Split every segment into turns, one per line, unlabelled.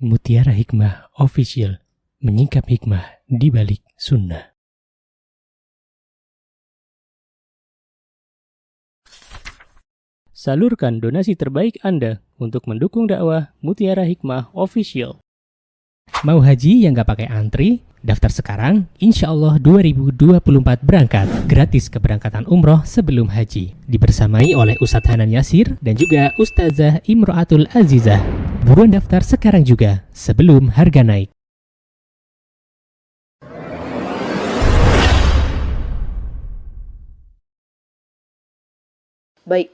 Mutiara Hikmah Official, menyingkap hikmah di balik sunnah. Salurkan donasi terbaik Anda untuk mendukung dakwah Mutiara Hikmah Official. Mau haji yang gak pakai antri? Daftar sekarang, insya Allah 2024 berangkat. Gratis keberangkatan umroh sebelum haji. Dibersamai oleh Ustadz Hanan Yasir dan juga Ustazah Imro'atul Azizah. Buruan daftar sekarang juga, sebelum harga naik.
Baik,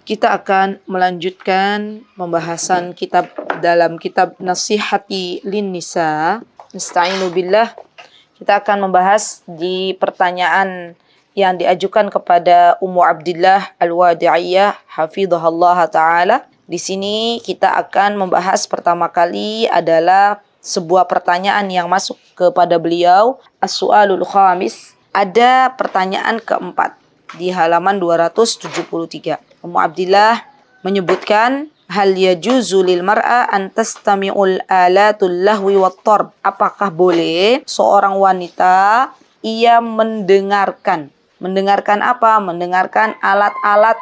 kita akan melanjutkan pembahasan kitab dalam kitab Nasihati Lin Nisa. Nasta'inu billah. Kita akan membahas di pertanyaan yang diajukan kepada Ummu Abdillah Al-Wadi'iyah hafidhahallah ta'ala. Di sini kita akan membahas pertama kali adalah sebuah pertanyaan yang masuk kepada beliau. As-su'alul khamis. Ada pertanyaan keempat di halaman 273. Ummu Abdillah menyebutkan, hal yajuzu lil mar'a an tastami'ul alatul lahwi wat tarb. Apakah boleh seorang wanita ia mendengarkan apa? Mendengarkan alat-alat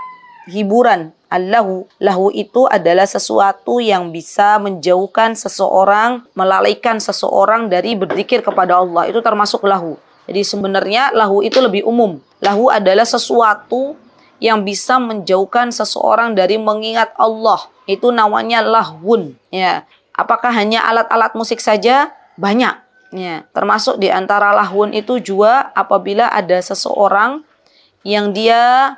hiburan. Allahu, lahu itu adalah sesuatu yang bisa menjauhkan seseorang, melalaikan seseorang dari berzikir kepada Allah. Itu termasuk lahu. Jadi sebenarnya lahu itu lebih umum. Lahu adalah sesuatu yang bisa menjauhkan seseorang dari mengingat Allah. Itu namanya lahwun. Ya. Apakah hanya alat-alat musik saja? Banyak. Ya. Termasuk di antara lahwun itu juga apabila ada seseorang yang dia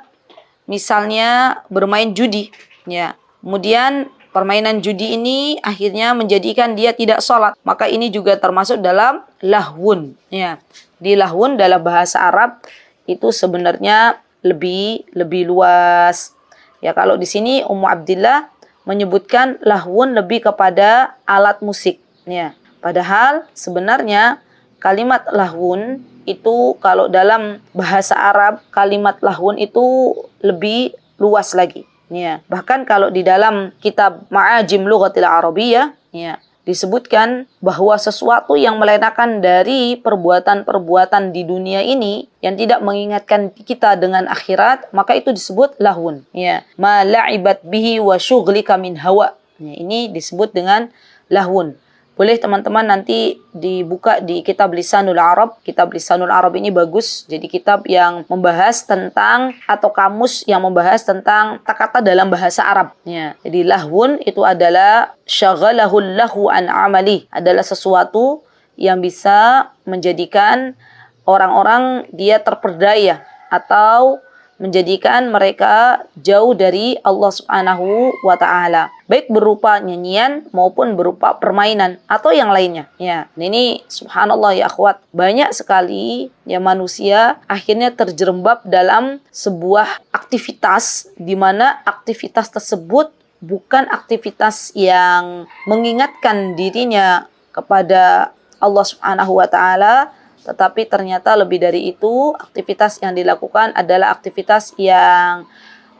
misalnya bermain judi. Ya. Kemudian permainan judi ini akhirnya menjadikan dia tidak sholat. Maka ini juga termasuk dalam lahwun. Ya. Di lahwun dalam bahasa Arab itu sebenarnya lebih luas. Ya, kalau di sini Ummu Abdillah menyebutkan lahwun lebih kepada alat musik. Ya. Padahal sebenarnya kalimat lahwun itu kalau dalam bahasa Arab kalimat lahwun itu lebih luas lagi. Ya. Bahkan kalau di dalam kitab Ma'ajim Lughatil Arabiyyah, ya, disebutkan bahwa sesuatu yang melenakan dari perbuatan-perbuatan di dunia ini yang tidak mengingatkan kita dengan akhirat, maka itu disebut lahwun. Ya, ma la'ibat bihi wa syughlika min hawa. Ya, ini disebut dengan lahwun. Boleh teman-teman nanti dibuka di kitab Lisanul Arab. Kitab Lisanul Arab ini bagus. Jadi kitab yang membahas tentang atau kamus yang membahas tentang kata-kata dalam bahasa Arab. Ya. Jadi lahwun itu adalah syaghalahul lahu an amali. Adalah sesuatu yang bisa menjadikan orang-orang dia terperdaya atau menjadikan mereka jauh dari Allah Subhanahu wa ta'ala. Baik berupa nyanyian maupun berupa permainan atau yang lainnya. Ya, ini subhanallah ya akhwat. Banyak sekali ya manusia akhirnya terjerembab dalam sebuah aktivitas di mana aktivitas tersebut bukan aktivitas yang mengingatkan dirinya kepada Allah Subhanahu wa ta'ala, tetapi ternyata lebih dari itu, aktivitas yang dilakukan adalah aktivitas yang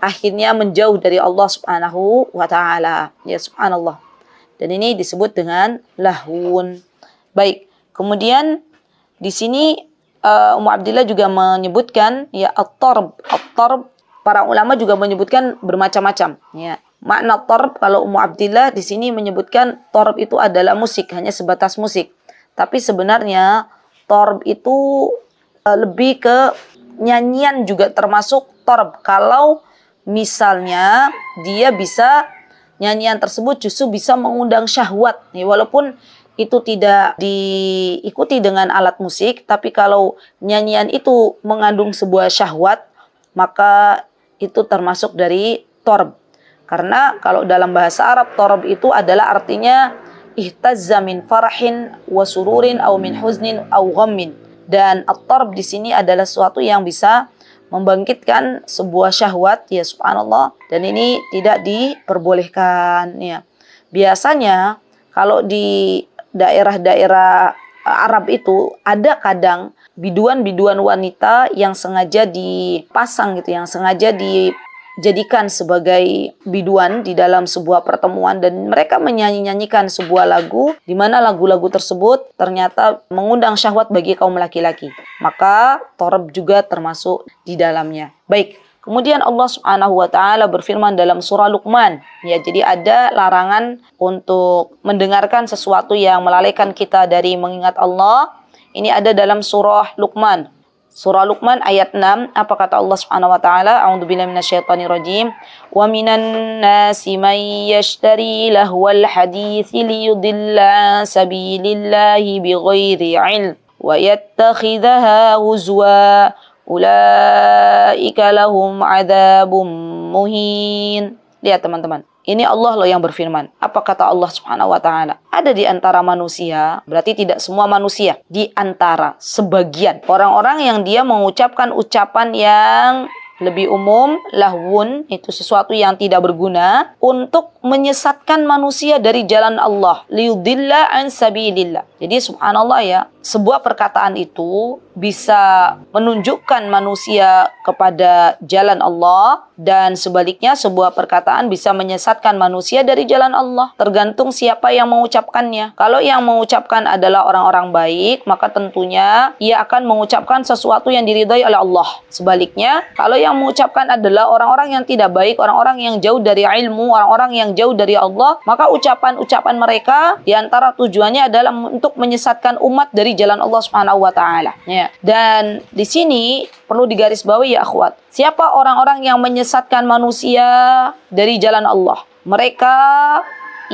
akhirnya menjauh dari Allah Subhanahu wa ta'ala. Ya subhanallah. Dan ini disebut dengan lahwun. Baik, kemudian di sini Ummu Abdillah juga menyebutkan ya at-tarb. At-tarb para ulama juga menyebutkan bermacam-macam. Ya. Makna tarb kalau Ummu Abdillah di sini menyebutkan tarb itu adalah musik, hanya sebatas musik. Tapi sebenarnya tarb itu lebih ke nyanyian juga termasuk tarb. Kalau misalnya dia bisa nyanyian tersebut justru bisa mengundang syahwat. Ya, walaupun itu tidak diikuti dengan alat musik, tapi kalau nyanyian itu mengandung sebuah syahwat, maka itu termasuk dari tarb. Karena kalau dalam bahasa Arab tarb itu adalah artinya ihtazza min farahin wa sururin aw min huznin aw ghammin. Dan at-tarb di sini adalah sesuatu yang bisa membangkitkan sebuah syahwat, ya subhanallah, dan ini tidak diperbolehkan ya. Biasanya kalau di daerah-daerah Arab itu ada kadang biduan-biduan wanita yang sengaja dipasang gitu, yang sengaja jadikan sebagai biduan di dalam sebuah pertemuan dan mereka menyanyi-nyanyikan sebuah lagu di mana lagu-lagu tersebut ternyata mengundang syahwat bagi kaum laki-laki. Maka torab juga termasuk di dalamnya. Baik. Kemudian Allah Subhanahu wa taala berfirman dalam surah Luqman, ya, jadi ada larangan untuk mendengarkan sesuatu yang melalaikan kita dari mengingat Allah. Ini ada dalam surah Luqman. Surah Luqman ayat 6, apa kata Allah Subhanahu wa taala? A'udzubillahi minasyaitonir rajim. Wa minan nasi may yashtari lahwal haditsi liyudilla an sabilillahi bighairi ilm wa yattakhidhaha huzwa. Ulaika lahum adzabum muhin. Lihat teman-teman. Ini Allah loh yang berfirman. Apa kata Allah Subhanahu wa taala? Ada di antara manusia, berarti tidak semua manusia, di antara sebagian orang-orang yang dia mengucapkan ucapan yang lebih umum, lahwun, itu sesuatu yang tidak berguna, untuk menyesatkan manusia dari jalan Allah. Liyudilla an sabilillah. Jadi subhanallah ya, sebuah perkataan itu bisa menunjukkan manusia kepada jalan Allah dan sebaliknya sebuah perkataan bisa menyesatkan manusia dari jalan Allah. Tergantung siapa yang mengucapkannya. Kalau yang mengucapkan adalah orang-orang baik, maka tentunya ia akan mengucapkan sesuatu yang diridhai oleh Allah. Sebaliknya, kalau yang mengucapkan adalah orang-orang yang tidak baik, orang-orang yang jauh dari ilmu, orang-orang yang jauh dari Allah, maka ucapan-ucapan mereka diantara tujuannya adalah untuk menyesatkan umat dari jalan Allah Subhanahu wa taala. Ya. Dan di sini perlu digarisbawahi ya akhwat. Siapa orang-orang yang menyesatkan manusia dari jalan Allah? Mereka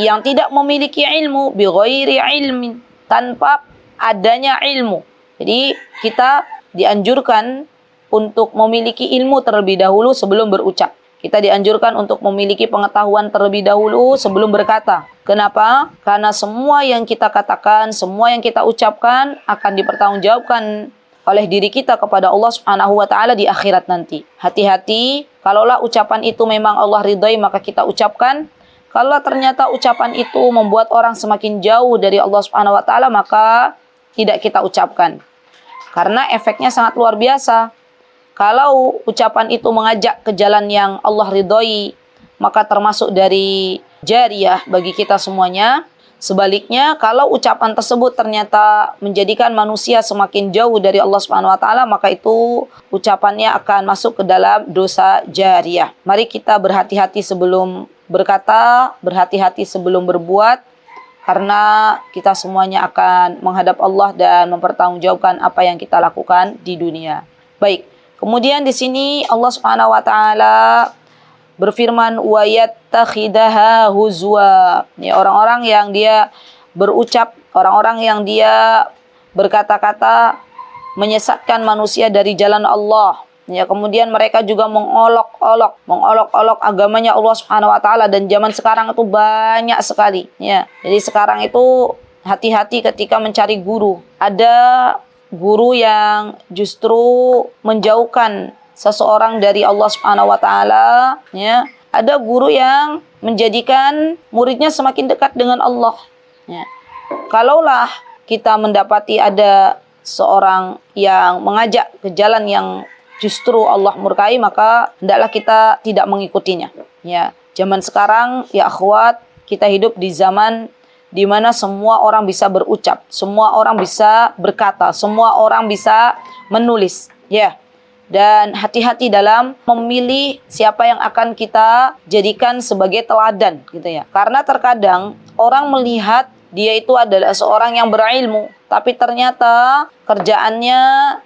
yang tidak memiliki ilmu, bighairi ilmin, tanpa adanya ilmu. Jadi kita dianjurkan untuk memiliki ilmu terlebih dahulu sebelum berucap. Kita dianjurkan untuk memiliki pengetahuan terlebih dahulu sebelum berkata. Kenapa? Karena semua yang kita katakan, semua yang kita ucapkan akan dipertanggungjawabkan oleh diri kita kepada Allah Subhanahu wa taala di akhirat nanti. Hati-hati, kalaulah ucapan itu memang Allah ridhai maka kita ucapkan. Kalau ternyata ucapan itu membuat orang semakin jauh dari Allah Subhanahu wa taala maka tidak kita ucapkan. Karena efeknya sangat luar biasa. Kalau ucapan itu mengajak ke jalan yang Allah ridhoi, maka termasuk dari jariyah bagi kita semuanya. Sebaliknya, kalau ucapan tersebut ternyata menjadikan manusia semakin jauh dari Allah Subhanahu wa taala, maka itu ucapannya akan masuk ke dalam dosa jariyah. Mari kita berhati-hati sebelum berkata, berhati-hati sebelum berbuat, karena kita semuanya akan menghadap Allah dan mempertanggungjawabkan apa yang kita lakukan di dunia. Baik. Kemudian di sini Allah Subhanahu wa taala berfirman wa yattakhidaha huzwa. Ini orang-orang yang dia berucap, orang-orang yang dia berkata-kata menyesatkan manusia dari jalan Allah. Ya, kemudian mereka juga mengolok-olok agamanya Allah Subhanahu wa taala dan zaman sekarang itu banyak sekali. Ya. Jadi sekarang itu hati-hati ketika mencari guru. Ada guru yang justru menjauhkan seseorang dari Allah Subhanahu wa taala, ya. Ada guru yang menjadikan muridnya semakin dekat dengan Allah, ya. Kalaulah kita mendapati ada seorang yang mengajak ke jalan yang justru Allah murkai, maka hendaklah kita tidak mengikutinya, ya. Zaman sekarang ya akhwat, kita hidup di zaman di mana semua orang bisa berucap, semua orang bisa berkata, semua orang bisa menulis, ya. Dan hati-hati dalam memilih siapa yang akan kita jadikan sebagai teladan, gitu ya. Karena terkadang orang melihat dia itu adalah seorang yang berilmu, tapi ternyata kerjaannya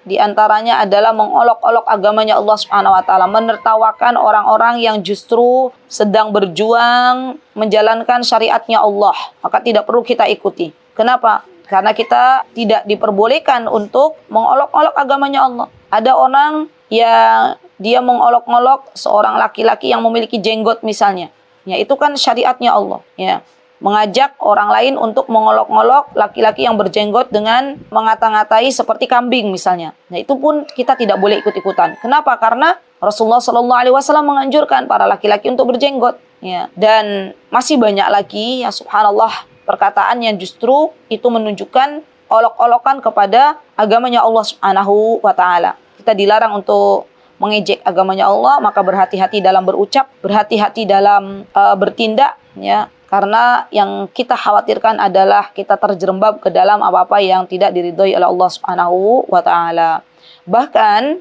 diantaranya adalah mengolok-olok agamanya Allah Subhanahu wa taala, menertawakan orang-orang yang justru sedang berjuang menjalankan syariatnya Allah. Maka tidak perlu kita ikuti. Kenapa? Karena kita tidak diperbolehkan untuk mengolok-olok agamanya Allah. Ada orang yang dia mengolok-olok seorang laki-laki yang memiliki jenggot misalnya. Ya, itu kan syariatnya Allah, ya. Mengajak orang lain untuk mengolok-olok laki-laki yang berjenggot dengan mengata-ngatai seperti kambing misalnya. Nah, itu pun kita tidak boleh ikut-ikutan. Kenapa? Karena Rasulullah SAW menganjurkan para laki-laki untuk berjenggot. Ya. Dan masih banyak lagi ya subhanallah perkataan yang justru itu menunjukkan olok-olokan kepada agamanya Allah Subhanahu wa taala. Kita dilarang untuk mengejek agamanya Allah, maka berhati-hati dalam berucap, berhati-hati dalam bertindak, ya. Karena yang kita khawatirkan adalah kita terjerembab ke dalam apa-apa yang tidak diridhoi oleh Allah Subhanahu wa taala. Bahkan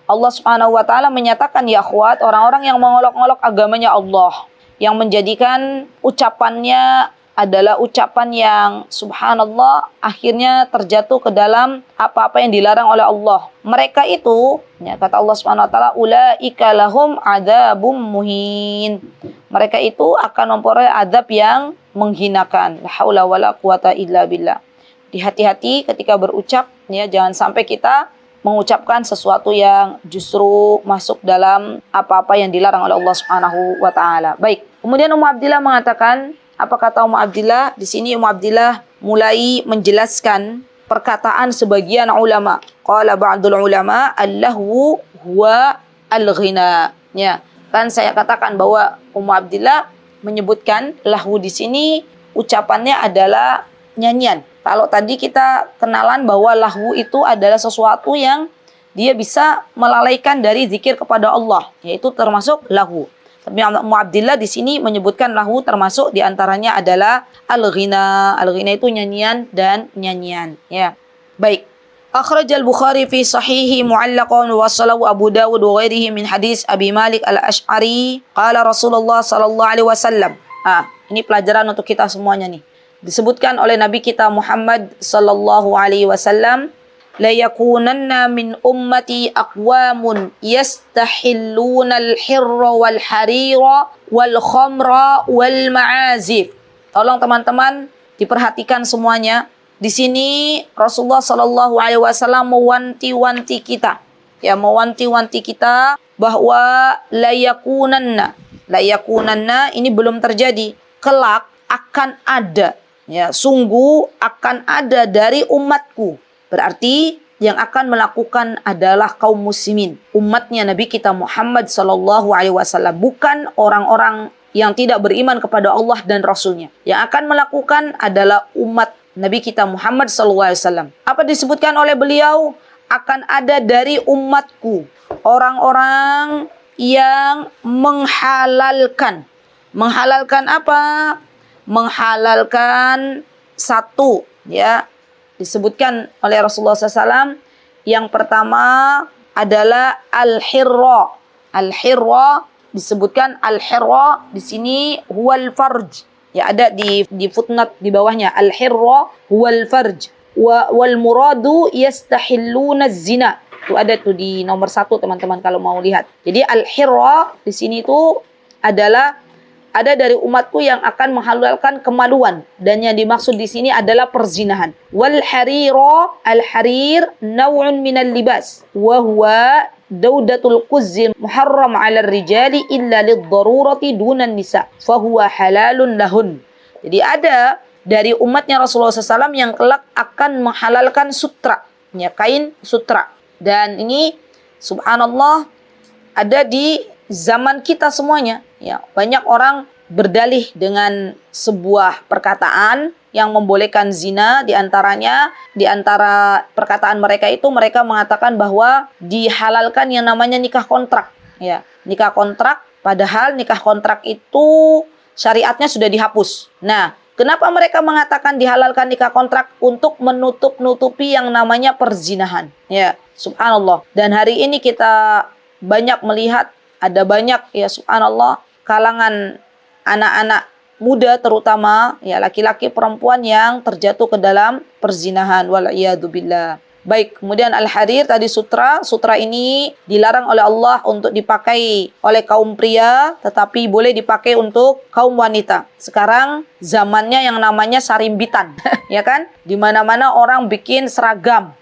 Allah Subhanahu wa taala menyatakan, ya akhwat, orang-orang yang mengolok-olok agamanya Allah, yang menjadikan ucapannya adalah ucapan yang subhanallah akhirnya terjatuh ke dalam apa-apa yang dilarang oleh Allah. Mereka itu, ya, kata Allah Subhanahu wa taala, ulaika lahum adzabum muhin. Mereka itu akan memperoleh azab yang menghinakan. La haula wala quwata illa billah. Hati-hati ketika berucap, ya, jangan sampai kita mengucapkan sesuatu yang justru masuk dalam apa-apa yang dilarang oleh Allah Subhanahu wa taala. Baik. Kemudian Ummu Abdillah mengatakan, apa kata Ummu Abdillah? Di sini Ummu Abdillah mulai menjelaskan perkataan sebagian ulama. Qala ba'dul ulama allahu huwa al-ghina. Ya, kan saya katakan bahwa Ummu Abdillah menyebutkan lahu di sini ucapannya adalah nyanyian. Kalau tadi kita kenalan bahwa lahu itu adalah sesuatu yang dia bisa melalaikan dari zikir kepada Allah, yaitu termasuk lahu. Tapi Ummu Abdillah di sini menyebutkan lahu termasuk diantaranya adalah al-ghina. Al-ghina itu nyanyian dan nyanyian. Ya, baik. Akhrajal Bukhari fi sahihi mu'allaqan wa wassalahu Abu Dawud wa ghairihi min hadis Abi Malik al-Ash'ari. Qala Rasulullah sallallahu alaihi wasallam. Ini pelajaran untuk kita semuanya nih. Disebutkan oleh Nabi kita Muhammad sallallahu alaihi wasallam, la yakunanna min ummati aqwamun yastahilluna al-hirra wal harira wal khamra wal ma'azif. Tolong teman-teman diperhatikan semuanya. Di sini Rasulullah sallallahu alaihi wasallam mewanti-wanti kita. Ya, mewanti-wanti kita bahwa la yakunanna ini belum terjadi. Kelak akan ada. Ya, sungguh akan ada dari umatku. Berarti yang akan melakukan adalah kaum muslimin, umatnya Nabi kita Muhammad sallallahu alaihi wasallam, bukan orang-orang yang tidak beriman kepada Allah dan Rasulnya. Yang akan melakukan adalah umat Nabi kita Muhammad sallallahu alaihi wasallam. Apa disebutkan oleh beliau? Akan ada dari umatku orang-orang yang menghalalkan. Menghalalkan apa? Menghalalkan satu, ya, disebutkan oleh Rasulullah SAW. Yang pertama adalah al-hirra. Al-hirra disebutkan al-hirra di sini huwal farj. Ya, ada di footnote di bawahnya, al-hirra huwal farj wal muradu yastahilluna zina. Itu ada tuh di nomor 1 teman-teman kalau mau lihat. Jadi al-hirra di sini itu adalah ada dari umatku yang akan menghalalkan kemaluan, dan yang dimaksud di sini adalah perzinahan. Wal harira, al-harir naw'un minal libas wa huwa daudatul quzzil muharram 'ala ar-rijali illa lid-darurati dunan nisa fa huwa halalun lahun. Jadi ada dari umatnya Rasulullah SAW yang kelak akan menghalalkan sutra, ya, kain sutra. Dan ini subhanallah ada di zaman kita semuanya. Ya, banyak orang berdalih dengan sebuah perkataan yang membolehkan zina. Di antara perkataan mereka itu, mereka mengatakan bahwa dihalalkan yang namanya nikah kontrak. Ya, nikah kontrak, padahal nikah kontrak itu syariatnya sudah dihapus. Nah, kenapa mereka mengatakan dihalalkan nikah kontrak? Untuk menutup-nutupi yang namanya perzinahan. Ya, subhanallah. Dan hari ini kita banyak melihat, ada banyak, ya subhanallah, kalangan anak-anak muda terutama, ya, laki-laki perempuan yang terjatuh ke dalam perzinahan, wal'iyadzubillah. Baik, kemudian al-harir tadi sutra ini dilarang oleh Allah untuk dipakai oleh kaum pria, tetapi boleh dipakai untuk kaum wanita. Sekarang zamannya yang namanya sarimbitan, ya kan? Di mana-mana orang bikin seragam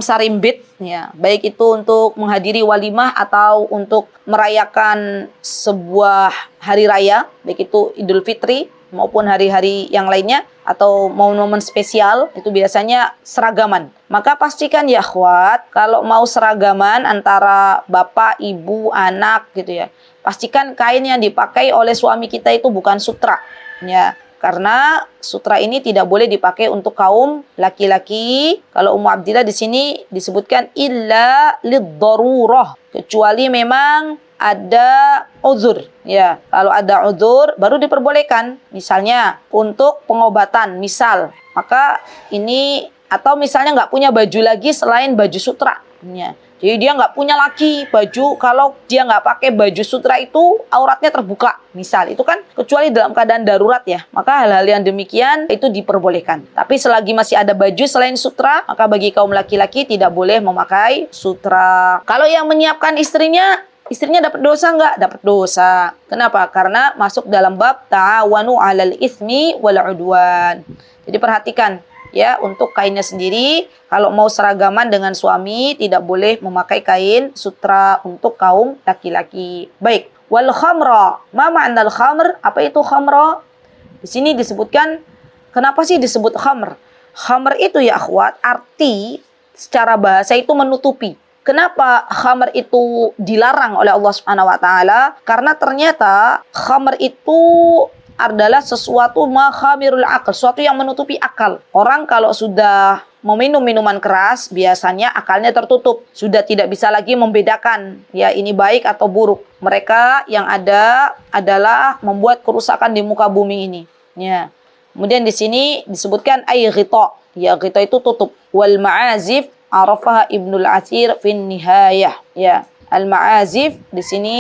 sarimbit, ya, baik itu untuk menghadiri walimah atau untuk merayakan sebuah hari raya, baik itu Idul Fitri maupun hari-hari yang lainnya atau momen-momen spesial, itu biasanya seragaman. Maka pastikan ya akhwat, kalau mau seragaman antara bapak, ibu, anak gitu ya, pastikan kain yang dipakai oleh suami kita itu bukan sutra, ya. Karena sutra ini tidak boleh dipakai untuk kaum laki-laki. Kalau Ummu Abdillah di sini disebutkan illa lid-darurah, kecuali memang ada uzur. Ya, kalau ada uzur baru diperbolehkan. Misalnya untuk pengobatan, misal. Maka ini, atau misalnya nggak punya baju lagi selain baju sutra. Ya. Jadi dia nggak punya lagi baju, kalau dia nggak pakai baju sutra itu auratnya terbuka. Misal, itu kan kecuali dalam keadaan darurat ya. Maka hal-hal yang demikian itu diperbolehkan. Tapi selagi masih ada baju selain sutra, maka bagi kaum laki-laki tidak boleh memakai sutra. Kalau yang menyiapkan istrinya dapat dosa nggak? Dapat dosa. Kenapa? Karena masuk dalam bab ta'awanu 'alal itsmi wal 'udwan. Jadi perhatikan ya, untuk kainnya sendiri, kalau mau seragaman dengan suami tidak boleh memakai kain sutra untuk kaum laki-laki. Baik, wal khamra. Ma ma'nal khamr? Apa itu khamra? Di sini disebutkan, kenapa sih disebut khamr? Khamr itu ya akhwat, arti secara bahasa itu menutupi. Kenapa khamr itu dilarang oleh Allah Subhanahu wa taala? Karena ternyata khamr itu adalah sesuatu makhamirul akal, sesuatu yang menutupi akal. Orang kalau sudah meminum minuman keras, biasanya akalnya tertutup, sudah tidak bisa lagi membedakan ya ini baik atau buruk. Mereka yang ada adalah membuat kerusakan di muka bumi ini. Ya. Kemudian di sini disebutkan ay ghita. Ya, ghita itu tutup. Wal ma'azif arafaha Ibnul Athir fin nihayah. Ya, al ma'azif di sini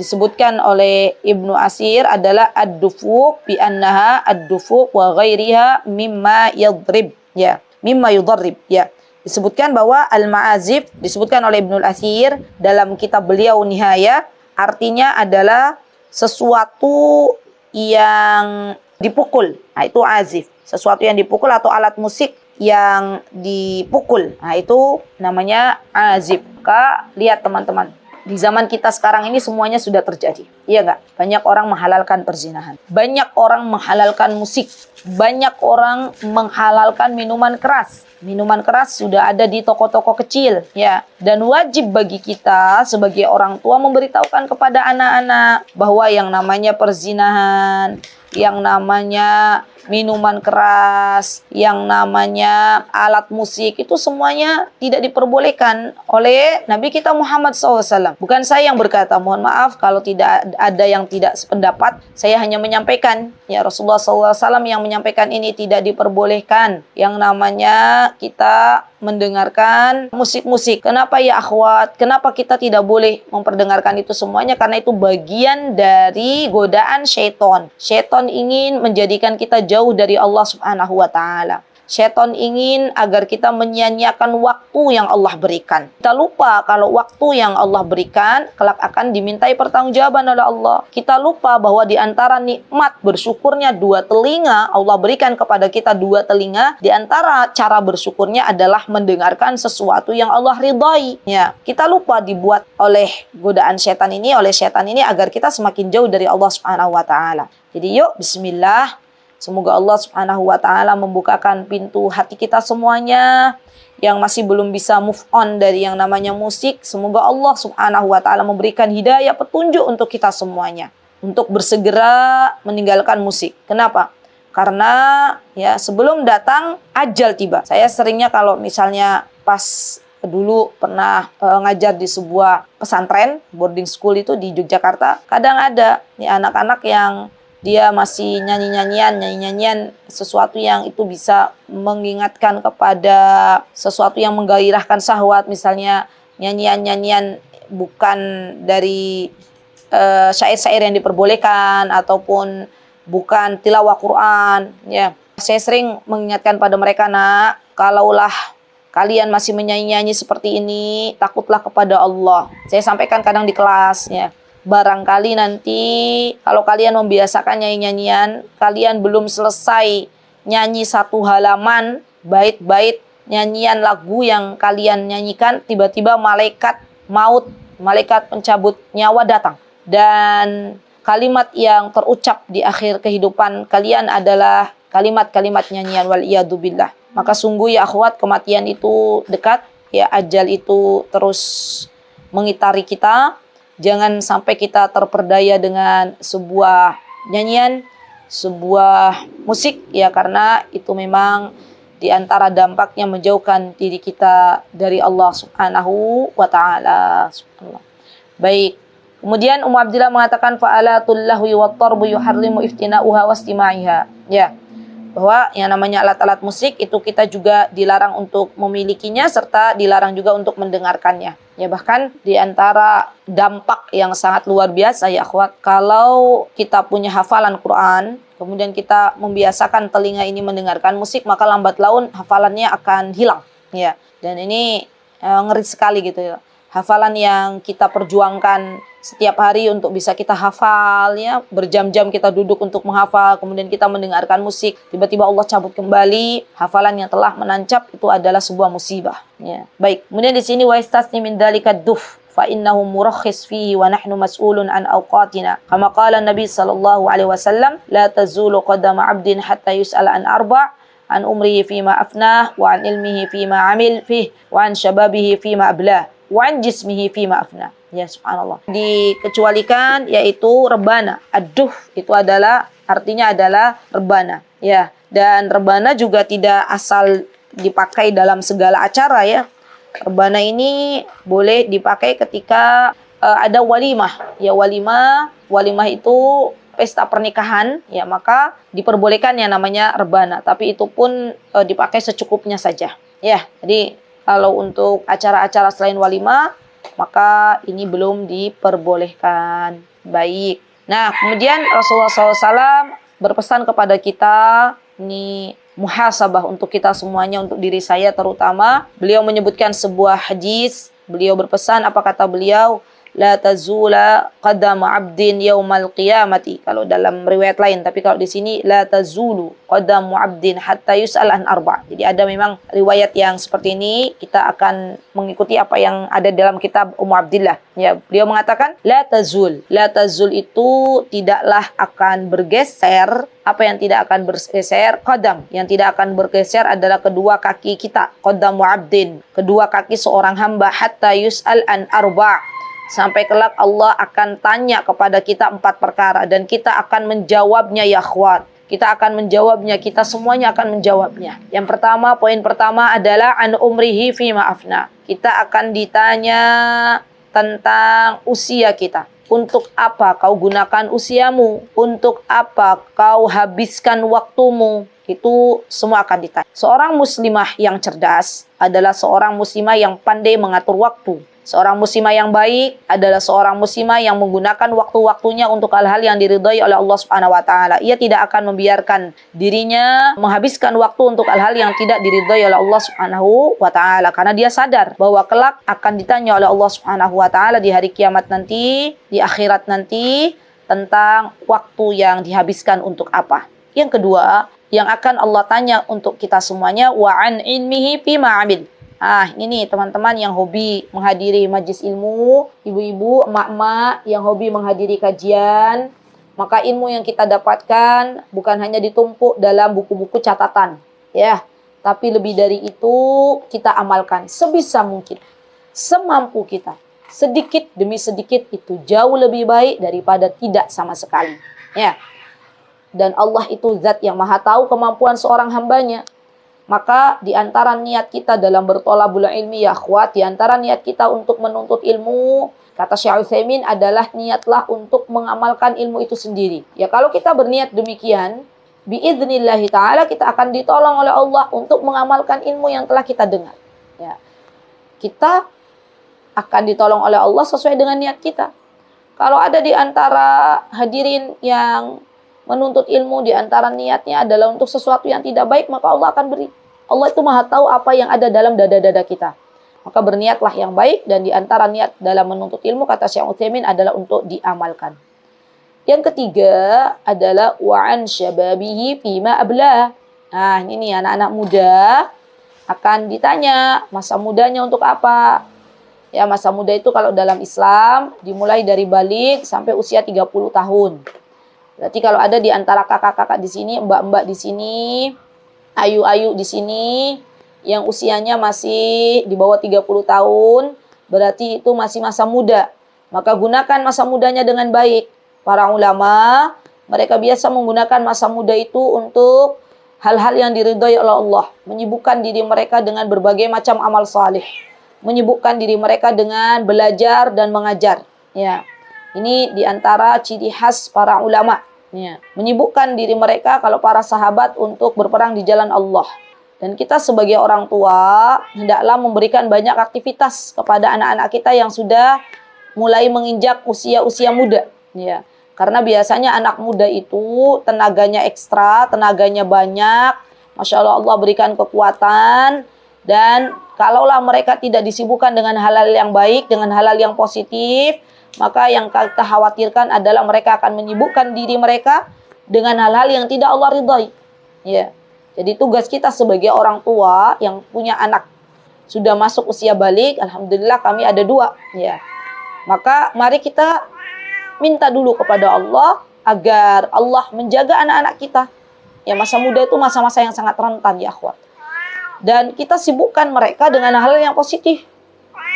disebutkan oleh Ibnu Athir adalah ad-dufuq bi annaha ad-dufuq wa ghairiha mimma yadrib. Ya, mimma yudarrib. Ya. Disebutkan bahwa al-ma'azif disebutkan oleh Ibnu Athir dalam kitab beliau Nihayah, artinya adalah sesuatu yang dipukul. Nah, itu azif. Sesuatu yang dipukul atau alat musik yang dipukul. Nah, itu namanya azif. Maka lihat teman-teman, di zaman kita sekarang ini semuanya sudah terjadi. Iya nggak? Banyak orang menghalalkan perzinahan. Banyak orang menghalalkan musik. Banyak orang menghalalkan minuman keras. Minuman keras sudah ada di toko-toko kecil. Ya. Dan wajib bagi kita sebagai orang tua memberitahukan kepada anak-anak bahwa yang namanya perzinahan, yang namanya minuman keras, yang namanya alat musik, itu semuanya tidak diperbolehkan oleh Nabi kita Muhammad SAW. Bukan saya yang berkata, mohon maaf kalau tidak ada yang tidak sependapat, saya hanya menyampaikan. Ya, Rasulullah SAW yang menyampaikan ini tidak diperbolehkan. Yang namanya kita mendengarkan musik-musik. Kenapa ya akhwat? Kenapa kita tidak boleh memperdengarkan itu semuanya? Karena itu bagian dari godaan syaitan. Syaitan ingin menjadikan kita jauh dari Allah Subhanahu wa taala. Syaitan ingin agar kita menyia-nyiakan waktu yang Allah berikan. Kita lupa kalau waktu yang Allah berikan kelak akan dimintai pertanggungjawaban oleh Allah. Kita lupa bahwa di antara nikmat bersyukurnya dua telinga, Allah berikan kepada kita dua telinga. Di antara cara bersyukurnya adalah mendengarkan sesuatu yang Allah ridhai. Ya, kita lupa dibuat oleh godaan syaitan ini, agar kita semakin jauh dari Allah Subhanahu wa taala. Jadi yuk bismillah. Semoga Allah Subhanahu wa taala membukakan pintu hati kita semuanya yang masih belum bisa move on dari yang namanya musik. Semoga Allah Subhanahu wa taala memberikan hidayah petunjuk untuk kita semuanya untuk bersegera meninggalkan musik. Kenapa? Karena ya sebelum datang ajal tiba. Saya seringnya kalau misalnya pas dulu pernah ngajar di sebuah pesantren boarding school itu di Yogyakarta, kadang ada nih anak-anak yang dia masih nyanyi-nyanyian sesuatu yang itu bisa mengingatkan kepada sesuatu yang menggairahkan syahwat, misalnya nyanyian-nyanyian bukan dari syair-syair yang diperbolehkan ataupun bukan tilawah Quran. Ya, saya sering mengingatkan pada mereka, nak, kalaulah kalian masih menyanyi-nyanyi seperti ini, takutlah kepada Allah. Saya sampaikan kadang di kelas, ya. Barangkali nanti kalau kalian membiasakan nyanyi-nyanyian, kalian belum selesai nyanyi satu halaman bait-bait nyanyian lagu yang kalian nyanyikan, tiba-tiba malaikat maut, malaikat pencabut nyawa datang. Dan kalimat yang terucap di akhir kehidupan kalian adalah kalimat-kalimat nyanyian, wal iyadu billah. Maka sungguh ya akhwat, kematian itu dekat, ya ajal itu terus mengitari kita. Jangan sampai kita terperdaya dengan sebuah nyanyian, sebuah musik ya, karena itu memang di antara dampaknya menjauhkan diri kita dari Allah Subhanahu wa taala. Subhanallah. Baik. Kemudian Ummu Abdillah mengatakan fa'alatul lahwi wat tarbu yuharrimu iftina'uha wastima'iha. Ya. Bahwa yang namanya alat-alat musik itu kita juga dilarang untuk memilikinya serta dilarang juga untuk mendengarkannya. Ya, bahkan di antara dampak yang sangat luar biasa ya akhwat, kalau kita punya hafalan Quran, kemudian kita membiasakan telinga ini mendengarkan musik, maka lambat laun hafalannya akan hilang. Ya. Dan ini ngeri sekali gitu ya. Hafalan yang kita perjuangkan setiap hari untuk bisa kita hafal ya, berjam-jam kita duduk untuk menghafal, kemudian kita mendengarkan musik, tiba-tiba Allah cabut kembali hafalan yang telah menancap, itu adalah sebuah musibah ya. Baik, kemudian di sini wa istasni min dzalika duf fa innahu murakhis fihi wa nahnu mas'ulun an awqatina kama qala Nabi sallallahu alaihi wasallam la tazulu qadama 'abdin hatta yus'ala an arba' an umrihi fima afnah wa an ilmihi fima amil fih wa an shababihi fima ablah wa an jismihi fima afnah. Ya subhanallah. Dikecualikan yaitu rebana. Aduh itu adalah artinya adalah rebana. Ya, dan rebana juga tidak asal dipakai dalam segala acara ya. Rebana ini boleh dipakai ketika ada walimah. Ya walimah itu pesta pernikahan ya, maka diperbolehkan yang namanya rebana, tapi itu pun dipakai secukupnya saja. Ya, jadi kalau untuk acara-acara selain walimah maka ini belum diperbolehkan. Baik. Nah, kemudian Rasulullah SAW berpesan kepada kita, ini muhasabah untuk kita semuanya, untuk diri saya terutama. Beliau menyebutkan sebuah hadis. Beliau berpesan, apa kata beliau? La tazula qadama 'abdin yaumal qiyamati. Kalau dalam riwayat lain, tapi kalau di sini la tazulu qadamu 'abdin hatta yus'al an arba'. Jadi ada memang riwayat yang seperti ini, kita akan mengikuti apa yang ada dalam kitab Ummu Abdillah. Ya, beliau mengatakan la tazul. La tazul itu tidaklah akan bergeser. Apa yang tidak akan bergeser? Qadam. Yang tidak akan bergeser adalah kedua kaki kita. Qadamu 'abdin. Kedua kaki seorang hamba hatta yus'al an arba'. Sampai kelak Allah akan tanya kepada kita 4 perkara. Dan kita akan menjawabnya ya akhwat. Kita akan menjawabnya. Kita semuanya akan menjawabnya. Yang pertama, poin pertama adalah an umrihi fima afna. Kita akan ditanya tentang usia kita. Untuk apa kau gunakan usiamu? Untuk apa kau habiskan waktumu? Itu semua akan ditanya. Seorang muslimah yang cerdas adalah seorang muslimah yang pandai mengatur waktu. Seorang muslimah yang baik adalah seorang muslimah yang menggunakan waktu-waktunya untuk hal-hal yang diridhai oleh Allah Subhanahu wa taala. Ia tidak akan membiarkan dirinya menghabiskan waktu untuk hal-hal yang tidak diridhai oleh Allah Subhanahu wa taala, karena dia sadar bahwa kelak akan ditanya oleh Allah Subhanahu wa taala di hari kiamat nanti, di akhirat nanti, tentang waktu yang dihabiskan untuk apa. Yang kedua, yang akan Allah tanya untuk kita semuanya, wa an ilmihi fima amil. Ini nih teman-teman yang hobi menghadiri majlis ilmu, ibu-ibu, emak-emak yang hobi menghadiri kajian, maka ilmu yang kita dapatkan bukan hanya ditumpuk dalam buku-buku catatan, ya, tapi lebih dari itu kita amalkan sebisa mungkin, semampu kita. Sedikit demi sedikit itu jauh lebih baik daripada tidak sama sekali, ya. Dan Allah itu zat yang maha tahu kemampuan seorang hambanya. Maka di antara niat kita dalam bertolabul ilmi ya akhwat, di antara niat kita untuk menuntut ilmu, kata Syekh Utsaimin adalah niatlah untuk mengamalkan ilmu itu sendiri. Ya kalau kita berniat demikian, biidznillahi ta'ala kita akan ditolong oleh Allah untuk mengamalkan ilmu yang telah kita dengar. Ya. Kita akan ditolong oleh Allah sesuai dengan niat kita. Kalau ada di antara hadirin yang menuntut ilmu, di antara niatnya adalah untuk sesuatu yang tidak baik, maka Allah akan beri. Allah itu maha tahu apa yang ada dalam dada-dada kita. Maka berniatlah yang baik, dan di antara niat dalam menuntut ilmu, kata Syekh Utsaimin, adalah untuk diamalkan. Yang ketiga adalah wa'an syababihi fima ablah. Ini anak-anak muda akan ditanya masa mudanya untuk apa. Ya, masa muda itu kalau dalam Islam dimulai dari balik sampai usia 30 tahun. Berarti kalau ada di antara kakak-kakak di sini, mbak-mbak di sini, ayu-ayu di sini, yang usianya masih di bawah 30 tahun, berarti itu masih masa muda. Maka gunakan masa mudanya dengan baik. Para ulama Mereka biasa menggunakan masa muda itu untuk hal-hal yang diridhai oleh Allah, menyibukkan diri mereka dengan berbagai macam amal saleh, menyibukkan diri mereka dengan belajar dan mengajar. Ya, ini diantara ciri khas para ulama. Ya, menyibukkan diri mereka kalau para sahabat untuk berperang di jalan Allah. Dan kita sebagai orang tua hendaklah memberikan banyak aktivitas kepada anak-anak kita yang sudah mulai menginjak usia-usia muda. Ya, karena biasanya anak muda itu tenaganya ekstra, tenaganya banyak. Masya Allah, Allah berikan kekuatan. Dan kalaulah mereka tidak disibukkan dengan hal-hal yang baik, dengan hal-hal yang positif, maka yang kita khawatirkan adalah mereka akan menyibukkan diri mereka dengan hal-hal yang tidak Allah ridhai. Ya. Jadi tugas kita sebagai orang tua yang punya anak sudah masuk usia balik, alhamdulillah kami ada 2. Ya. Maka mari kita minta dulu kepada Allah agar Allah menjaga anak-anak kita. Ya, masa muda itu masa-masa yang sangat rentan ya akhwat. Dan kita sibukkan mereka dengan hal yang positif.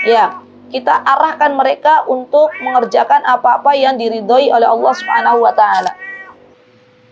Ya, kita arahkan mereka untuk mengerjakan apa-apa yang diridhoi oleh Allah Subhanahu wa taala.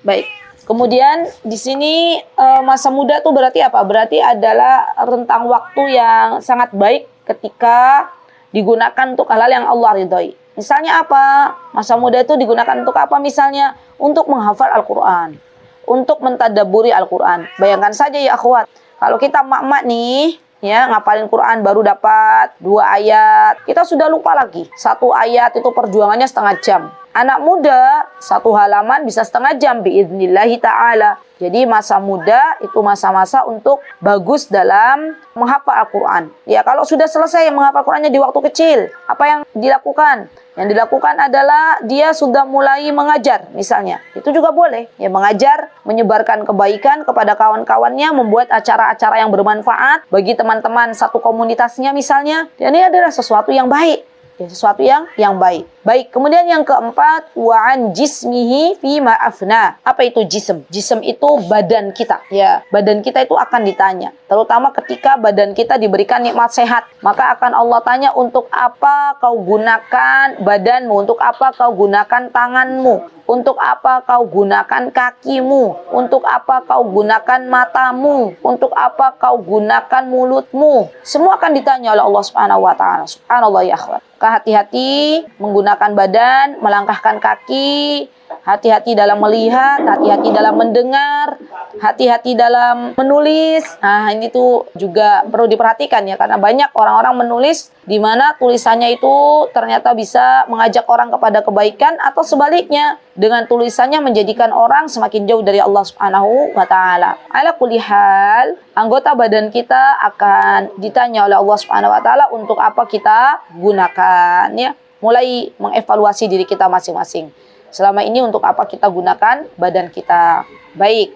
Baik. Kemudian di sini masa muda itu berarti apa? Berarti adalah rentang waktu yang sangat baik ketika digunakan untuk hal-hal yang Allah ridhoi. Misalnya apa? Masa muda itu digunakan untuk apa? Misalnya untuk menghafal Al-Qur'an, untuk mentadabburi Al-Qur'an. Bayangkan saja ya akhwat, kalau kita mak-mak nih, ya, ngapalin Quran baru dapat 2 ayat, kita sudah lupa lagi. 1 ayat itu perjuangannya setengah jam. Anak muda 1 halaman bisa setengah jam biidnillahi ta'ala. Jadi masa muda itu masa-masa untuk bagus dalam menghafal Al-Quran. Ya, kalau sudah selesai menghafal Qurannya di waktu kecil, apa yang dilakukan? Yang dilakukan adalah dia sudah mulai mengajar misalnya. Itu juga boleh. Ya, mengajar, menyebarkan kebaikan kepada kawan-kawannya, membuat acara-acara yang bermanfaat bagi teman-teman satu komunitasnya misalnya. Dan ini adalah sesuatu yang baik. Ya, sesuatu yang baik. Baik, kemudian yang keempat, wa'an jismihi fi ma'afna. Apa itu jism? Jism itu badan kita. Ya, badan kita itu akan ditanya. Terutama ketika badan kita diberikan nikmat sehat, maka akan Allah tanya, untuk apa kau gunakan badanmu? Untuk apa kau gunakan tanganmu? Untuk apa kau gunakan kakimu? Untuk apa kau gunakan matamu? Untuk apa kau gunakan mulutmu? Semua akan ditanya oleh Allah Subhanahu wa taala. Subhanallah ya akhwat. Hati-hati menggunakan badan, melangkahkan kaki, hati-hati dalam melihat, hati-hati dalam mendengar, hati-hati dalam menulis. Nah, ini tuh juga perlu diperhatikan ya, karena banyak orang-orang menulis di mana tulisannya itu ternyata bisa mengajak orang kepada kebaikan, atau sebaliknya, dengan tulisannya menjadikan orang semakin jauh dari Allah Subhanahu wa taala. Ala kulli hal, anggota badan kita akan ditanya oleh Allah Subhanahu wa taala untuk apa kita gunakan, ya. Mulai mengevaluasi diri kita masing-masing. Selama ini untuk apa kita gunakan badan kita. Baik.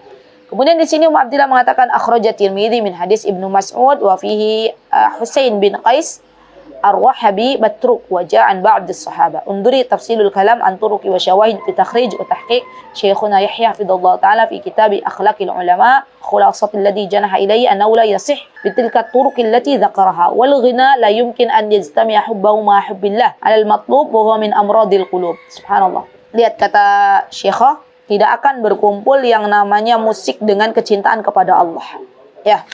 Kemudian di sini Umar Abdillah mengatakan akhrajat Tirmidzi min hadis Ibnu Mas'ud wa fihi Husain bin Qais ar-Wahabi matruk wa ja'an ba'd as-sahaba. Unduri tafsilul kalam an turuqi wa syawahid fi takhrij wa tahqiq Syekhuna Yahya hafidhallahu taala fi kitab Akhlaqil Ulama khulasatul ladzi janaha ilayhi annahu la yasih bitilka turuq allati dzakaraha wal ghina la yumkin an yajtami'a hubbahu ma hubbillah 'ala al-matlub wa huwa min amradil qulub. Subhanallah. Lihat kata Syekhah, tidak akan berkumpul yang namanya musik dengan kecintaan kepada Allah. Ya,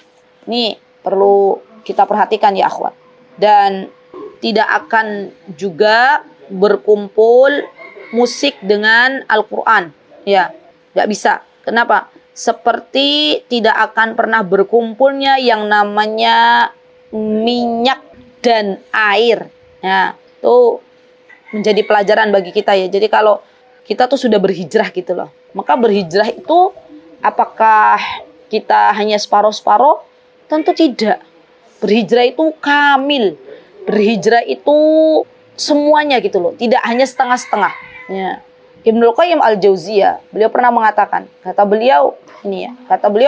ini perlu kita perhatikan ya akhwat. Dan tidak akan juga berkumpul musik dengan Al-Quran. Ya, tidak bisa. Kenapa? Seperti tidak akan pernah berkumpulnya yang namanya minyak dan air. Ya, itu menjadi pelajaran bagi kita ya. Jadi kalau kita tuh sudah berhijrah gitu loh. Maka berhijrah itu apakah kita hanya separuh-separuh? Tentu tidak. Berhijrah itu kamil. Berhijrah itu semuanya gitu loh. Tidak hanya setengah-setengah. Ya. Ibnul Qayyim Al-Jauziyah, beliau pernah mengatakan, kata beliau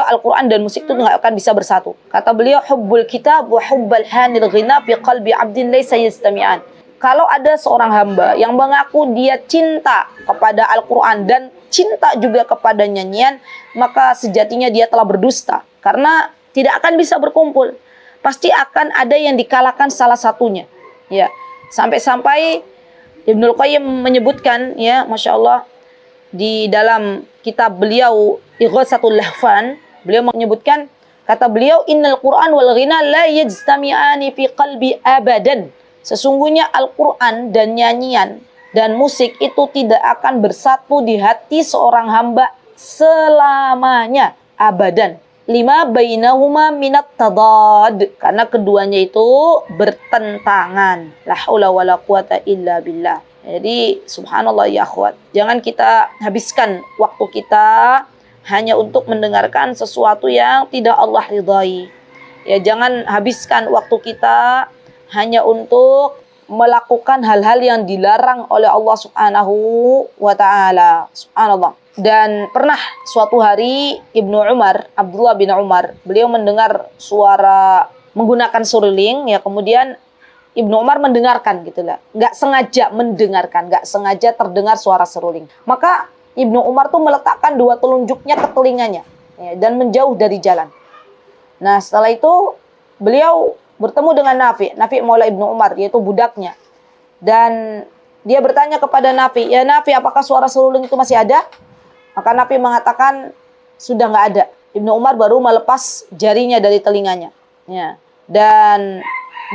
Al-Quran dan musik itu nggak akan bisa bersatu. Kata beliau, hubbul kitab wa hubbal hanil ghina fi qalbi abdin laysa yastami'an. Kalau ada seorang hamba yang mengaku dia cinta kepada Al-Quran dan cinta juga kepada nyanyian, maka sejatinya dia telah berdusta. Karena tidak akan bisa berkumpul. Pasti akan ada yang dikalahkan salah satunya. Ya, sampai-sampai Ibnul Qayyim menyebutkan, ya, Masya Allah, di dalam kitab beliau Ighatsatul Lahfan, beliau menyebutkan, kata beliau, innal Qur'an wal ghina la yajtami'ani fi qalbi abadan. Sesungguhnya Al-Qur'an dan nyanyian dan musik itu tidak akan bersatu di hati seorang hamba selamanya, abadan. Lima bainahuma minat tadad, karena keduanya itu bertentangan. La haula wala quwata illa billah. Jadi subhanallah ya akhwat, jangan kita habiskan waktu kita hanya untuk mendengarkan sesuatu yang tidak Allah ridhai. Ya, jangan habiskan waktu kita hanya untuk melakukan hal-hal yang dilarang oleh Allah Subhanahu wa taala. Subhanallah. Dan pernah suatu hari Abdullah bin Umar, beliau mendengar suara menggunakan seruling, ya, kemudian Ibnu Umar mendengarkan gitulah, nggak sengaja mendengarkan, nggak sengaja terdengar suara seruling. Maka Ibnu Umar tuh meletakkan dua telunjuknya ke telinganya, ya, dan menjauh dari jalan. Nah, setelah itu beliau bertemu dengan Nafi Maula Ibnu Umar, yaitu budaknya. Dan dia bertanya kepada Nafi, ya Nafi, apakah suara seruling itu masih ada? Maka Nafi mengatakan sudah nggak ada. Ibnu Umar baru melepas jarinya dari telinganya. Ya. Dan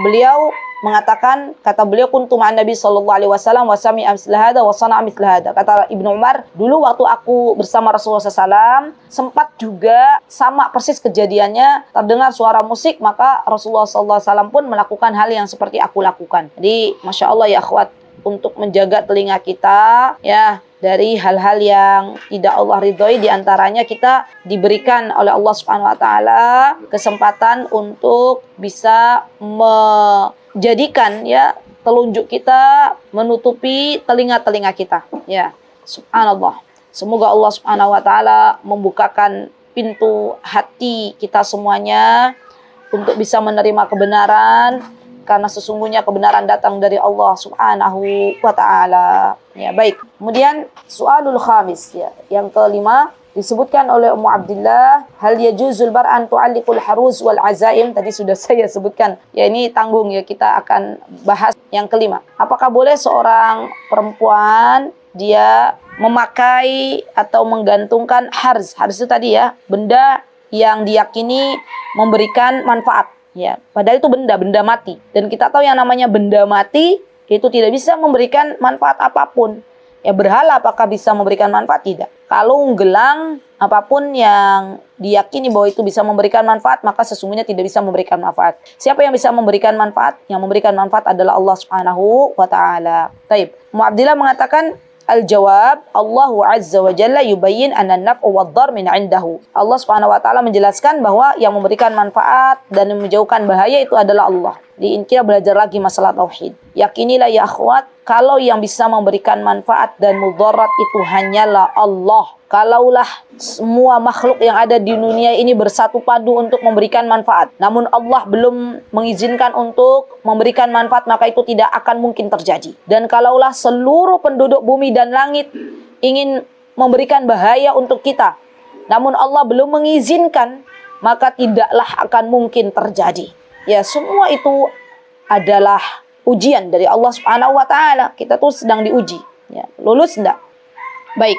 beliau mengatakan, kata beliau, kuntu ma'an Nabi sallallahu alaihi wasallam wa sami'a mithla hada wa sana'a mithla hada. Kata Ibnu Umar, dulu waktu aku bersama Rasulullah SAW, sempat juga sama persis kejadiannya, terdengar suara musik, maka Rasulullah SAW pun melakukan hal yang seperti aku lakukan. Jadi, Masya Allah ya akhwat, untuk menjaga telinga kita, ya, dari hal-hal yang tidak Allah ridhoi, diantaranya kita diberikan oleh Allah Subhanahu wa taala kesempatan untuk bisa menjadikan, ya, telunjuk kita menutupi telinga-telinga kita, ya. Subhanallah. Semoga Allah Subhanahu wa taala membukakan pintu hati kita semuanya untuk bisa menerima kebenaran, karena sesungguhnya kebenaran datang dari Allah Subhanahu wa taala. Ya, baik. Kemudian soalul khamis, ya, yang kelima, disebutkan oleh Ummu Abdillah, hal yajuzul bar'an tu'alliqul haruz wal azaim. Tadi sudah saya sebutkan. Ya, ini tanggung, ya, kita akan bahas yang kelima. Apakah boleh seorang perempuan dia memakai atau menggantungkan harz? Harz itu tadi, ya, benda yang diyakini memberikan manfaat. Ya, padahal itu benda mati. Dan kita tahu yang namanya benda mati itu tidak bisa memberikan manfaat apapun. Ya, berhala apakah bisa memberikan manfaat? Tidak. Kalung, gelang, apapun yang diyakini bahwa itu bisa memberikan manfaat, maka sesungguhnya tidak bisa memberikan manfaat. Siapa yang bisa memberikan manfaat? Yang memberikan manfaat adalah Allah Subhanahu wa taala. Taib. Mu'abdillah mengatakan, al-jawab, Allahu Azza wa Jalla yubayyin anna an-naf'u wad-dhar min 'indahu. Allah Subhanahu wa taala menjelaskan bahwa yang memberikan manfaat dan menjauhkan bahaya itu adalah Allah. Kita belajar lagi masalah tauhid. Yakinilah ya akhwat, kalau yang bisa memberikan manfaat dan mudarat itu hanyalah Allah. Kalaulah semua makhluk yang ada di dunia ini bersatu padu untuk memberikan manfaat, namun Allah belum mengizinkan untuk memberikan manfaat, maka itu tidak akan mungkin terjadi. Dan kalaulah seluruh penduduk bumi dan langit ingin memberikan bahaya untuk kita, namun Allah belum mengizinkan, maka tidaklah akan mungkin terjadi. Ya, semua itu adalah ujian dari Allah Subhanahu wa taala. Kita tuh sedang diuji, ya, lulus enggak? Baik.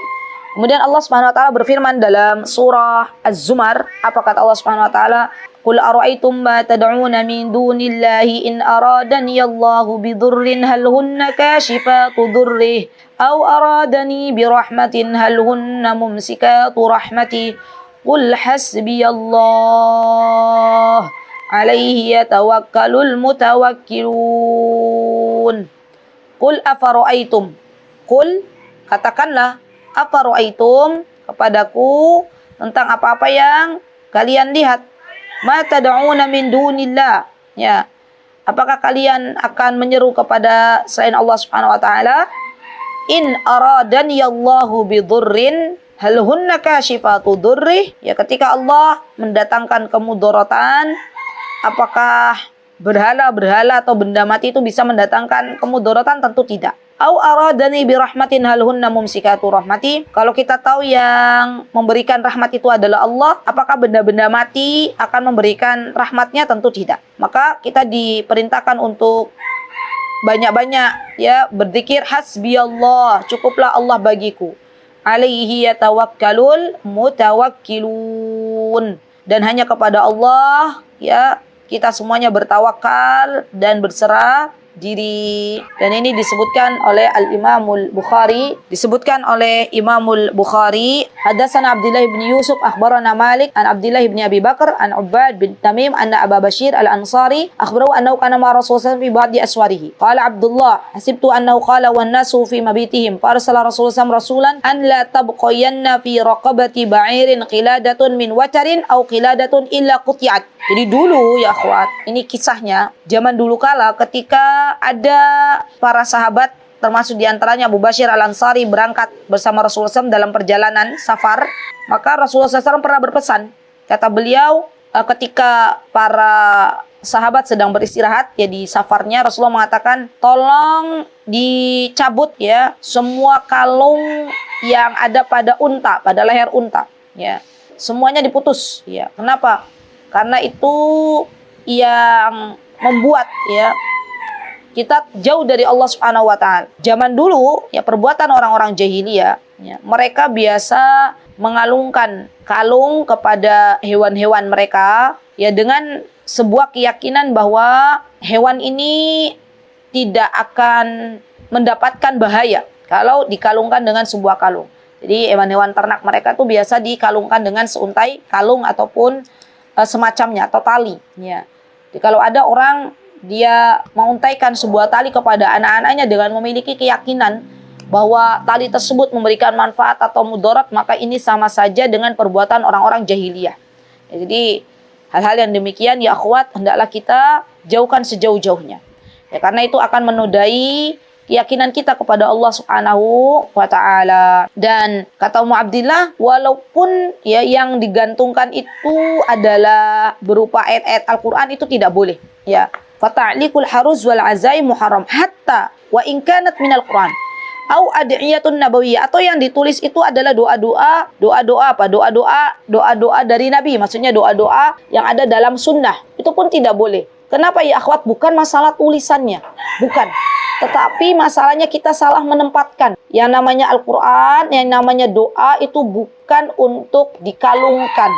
Kemudian Allah Subhanahu wa taala berfirman dalam surah Az-Zumar, apa kata Allah Subhanahu wa taala? Qul ara'aytum ma tad'una min dunillahi in aradani Allahu bidurrin hal hunna kashifatu durrih aw aradani birahmatin hal hunna mumsikatu rahmati qul hasbiyallah alaihi yatawakkalul mutawakkilun. Qul afara'aitum. Qul, katakanlah, afara'aitum, kepadaku tentang apa-apa yang kalian lihat. Ma tad'una min dunillah. Ya. Apakah kalian akan menyeru kepada selain Allah Subhanahu wa taala? In aradani Allahu bidurrin hal hunna kashifatu durrih. Ya, ketika Allah mendatangkan kemudaratan, apakah berhala atau benda mati itu bisa mendatangkan kemudaratan? Tentu tidak. Au aradani birahmatin hal hunna mumsikatu rahmati. Kalau kita tahu yang memberikan rahmat itu adalah Allah, apakah benda-benda mati akan memberikan rahmatnya? Tentu tidak. Maka kita diperintahkan untuk banyak-banyak, ya, berzikir hasbiyallah, cukuplah Allah bagiku. alaihi yatawakkalul mutawakkilun. Dan hanya kepada Allah ya kita semuanya bertawakal dan berserah diri. Dan ini disebutkan oleh Al-Imamul Bukhari, hadatsana Abdullah bin Yusuf akhbarana Malik an Abdullah bin Abi Bakar an Ubbad bin Tamim anna Aba Bashir Al-Ansari akhbarahu annahu kana ma Rasulullah fi ba'di aswarihi. Qala Abdullah hasibtu annahu qala wan nasu fi mabitihim farsala Rasulullah rasulan an la tabqayanna fi raqabati ba'irin qiladatun min watarin aw qiladatun illa quti'at. Jadi dulu ya akhwat, ini kisahnya zaman dulu kala ketika ada para sahabat termasuk diantaranya Abu Bashir Al-Ansari berangkat bersama Rasulullah SAW dalam perjalanan safar, maka Rasulullah SAW pernah berpesan. Kata beliau ketika para sahabat sedang beristirahat ya di safarnya, Rasulullah mengatakan tolong dicabut ya semua kalung yang ada pada unta, pada leher unta ya. Semuanya diputus ya. Kenapa? Karena itu yang membuat ya kita jauh dari Allah Subhanahu wa taala. Zaman dulu ya perbuatan orang-orang jahiliyah ya, mereka biasa mengalungkan kalung kepada hewan-hewan mereka ya dengan sebuah keyakinan bahwa hewan ini tidak akan mendapatkan bahaya kalau dikalungkan dengan sebuah kalung. Jadi hewan-hewan ternak mereka tuh biasa dikalungkan dengan seuntai kalung ataupun semacamnya atau tali ya. Jadi kalau ada orang dia menguntaikan sebuah tali kepada anak-anaknya dengan memiliki keyakinan bahwa tali tersebut memberikan manfaat atau mudarat, maka ini sama saja dengan perbuatan orang-orang jahiliyah ya. Jadi hal-hal yang demikian ya akhwat hendaklah kita jauhkan sejauh-jauhnya ya, karena itu akan menodai keyakinan kita kepada Allah Subhanahu wa taala. Dan kata Ummu Abdillah, walaupun ya yang digantungkan itu adalah berupa ayat-ayat Al-Qur'an itu tidak boleh ya. Fata'liqul haruz wal azai muharram hatta wa in kanat minal Qur'an au ad'iyatun nabawiyah, atau yang ditulis itu adalah doa-doa apa? Doa-doa dari Nabi, maksudnya doa-doa yang ada dalam sunnah. Itu pun tidak boleh. Kenapa ya akhwat? Bukan masalah tulisannya, bukan. Tetapi masalahnya kita salah menempatkan. Yang namanya Al-Quran, yang namanya doa itu bukan untuk dikalungkan,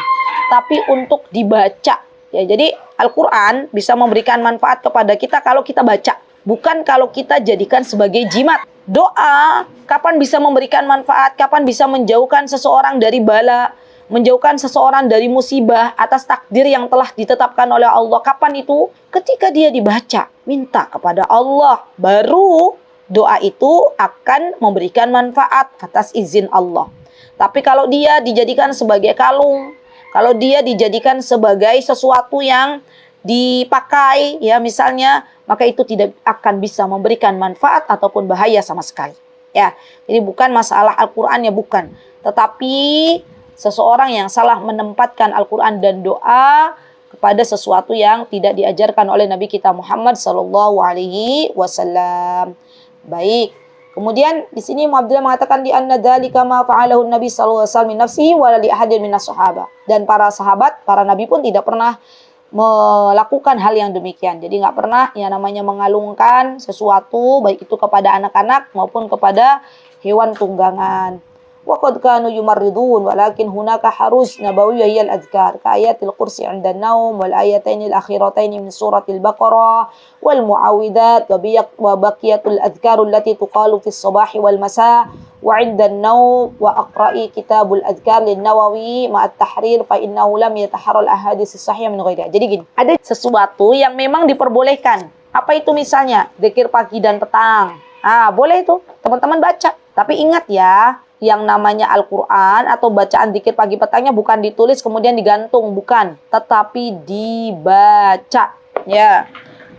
tapi untuk dibaca. Ya, jadi Al-Quran bisa memberikan manfaat kepada kita kalau kita baca, bukan kalau kita jadikan sebagai jimat. Doa, kapan bisa memberikan manfaat, kapan bisa menjauhkan seseorang dari bala, menjauhkan seseorang dari musibah atas takdir yang telah ditetapkan oleh Allah. Kapan itu? Ketika dia dibaca, minta kepada Allah, baru doa itu akan memberikan manfaat atas izin Allah. Tapi kalau dia dijadikan sebagai kalung, kalau dia dijadikan sebagai sesuatu yang dipakai ya misalnya, maka itu tidak akan bisa memberikan manfaat ataupun bahaya sama sekali ya. Jadi bukan masalah Al-Qur'annya, bukan, tetapi seseorang yang salah menempatkan Al-Qur'an dan doa kepada sesuatu yang tidak diajarkan oleh Nabi kita Muhammad sallallahu alaihi wasallam. Baik. Kemudian di sini Mu'abdillah mengatakan di anna dzalika ma fa'alahu Nabi sallallahu alaihi wasallam min nafsihi wa la li ahadin minas sahabah. Dan para sahabat, para nabi pun tidak pernah melakukan hal yang demikian. Jadi nggak pernah yang namanya mengalungkan sesuatu baik itu kepada anak-anak maupun kepada hewan tunggangan. Wa qad kanu yumarridun walakin hunaka haruz nabawiyyah hiya al-adhkar ka ayatil kursi 'inda an-naum wal ayataini al-akhirataini min suratil baqarah wal mu'awwidat wa baqiyatul adhkar allati tuqalu fis sabahi wal masa wa 'inda an-naum wa aqra'i kitabul adhkar lin-Nawawi ma'at tahrir fa innahu lam yataharral ahadits sahih min ghairiha. Jadi gini, ada sesuatu yang memang diperbolehkan. Apa itu misalnya? Zikir pagi dan petang. Boleh itu teman-teman baca. Tapi ingat ya, yang namanya Al-Quran atau bacaan zikir pagi petangnya bukan ditulis kemudian digantung, bukan, tetapi dibaca ya.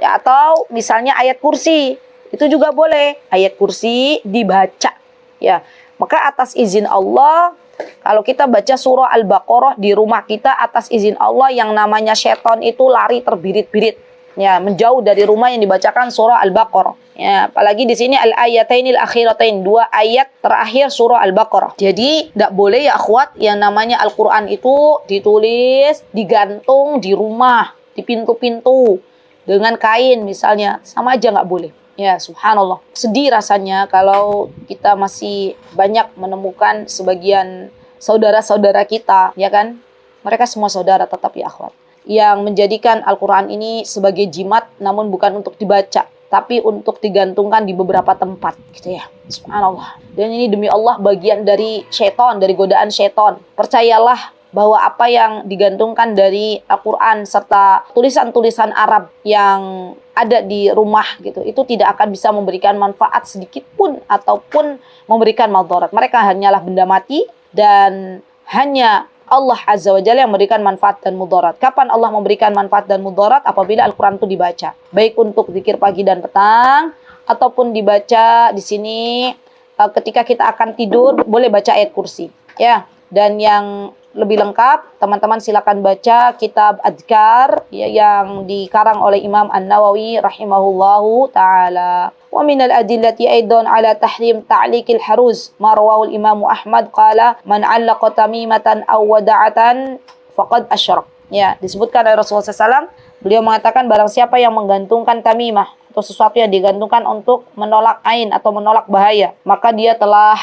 Atau misalnya ayat kursi, itu juga boleh, ayat kursi dibaca ya. Maka atas izin Allah, kalau kita baca surah Al-Baqarah di rumah kita, atas izin Allah yang namanya setan itu lari terbirit-birit ya, menjauh dari rumah yang dibacakan surah Al-Baqarah. Ya, apalagi di sini al-ayatainil akhiratain, 2 ayat terakhir surah Al-Baqarah. Jadi tidak boleh ya akhwat yang namanya Al-Qur'an itu ditulis, digantung di rumah, di pintu-pintu dengan kain misalnya, sama aja nggak boleh. Ya, subhanallah. Sedih rasanya kalau kita masih banyak menemukan sebagian saudara-saudara kita, ya kan? Mereka semua saudara tetap ya akhwat. Yang menjadikan Al-Quran ini sebagai jimat, namun bukan untuk dibaca, tapi untuk digantungkan di beberapa tempat, gitu ya. Subhanallah. Dan ini demi Allah bagian dari syaitan, dari godaan syaitan. Percayalah bahwa apa yang digantungkan dari Al-Quran serta tulisan-tulisan Arab yang ada di rumah gitu, itu tidak akan bisa memberikan manfaat sedikit pun ataupun memberikan madarat. Mereka hanyalah benda mati dan hanya Allah Azza wa Jalla yang memberikan manfaat dan mudarat. Kapan Allah memberikan manfaat dan mudarat? Apabila Al-Quran itu dibaca. Baik untuk zikir pagi dan petang ataupun dibaca di sini ketika kita akan tidur, boleh baca ayat kursi. Ya, dan yang lebih lengkap, teman-teman silakan baca kitab Adhkar ya, yang dikarang oleh Imam An-Nawawi rahimahullahu ta'ala. Wa minal adillati aidan ala tahrim ta'liqil haruz ma rawahu al-Imam Ahmad qala man 'allaqa tamimatan aw wada'atan faqad asyrak. Ya, disebutkan oleh Rasulullah SAW, beliau mengatakan barang siapa yang menggantungkan tamimah atau sesuatu yang digantungkan untuk menolak ain atau menolak bahaya, maka dia telah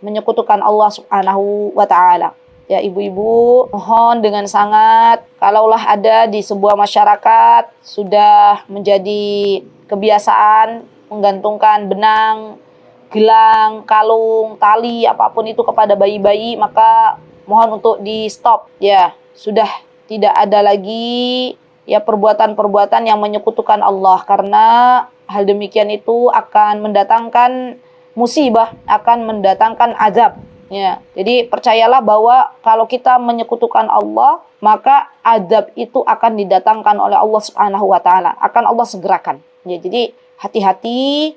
menyekutukan Allah Subhanahu wa ta'ala. Ya ibu-ibu, mohon dengan sangat, kalaulah ada di sebuah masyarakat sudah menjadi kebiasaan menggantungkan benang, gelang, kalung, tali, apapun itu kepada bayi-bayi, maka mohon untuk di stop. Ya, sudah tidak ada lagi ya perbuatan-perbuatan yang menyekutukan Allah, karena hal demikian itu akan mendatangkan musibah, akan mendatangkan azab. Ya, jadi percayalah bahwa kalau kita menyekutukan Allah, maka azab itu akan didatangkan oleh Allah Subhanahu wa taala, akan Allah segerakan. Ya, jadi hati-hati,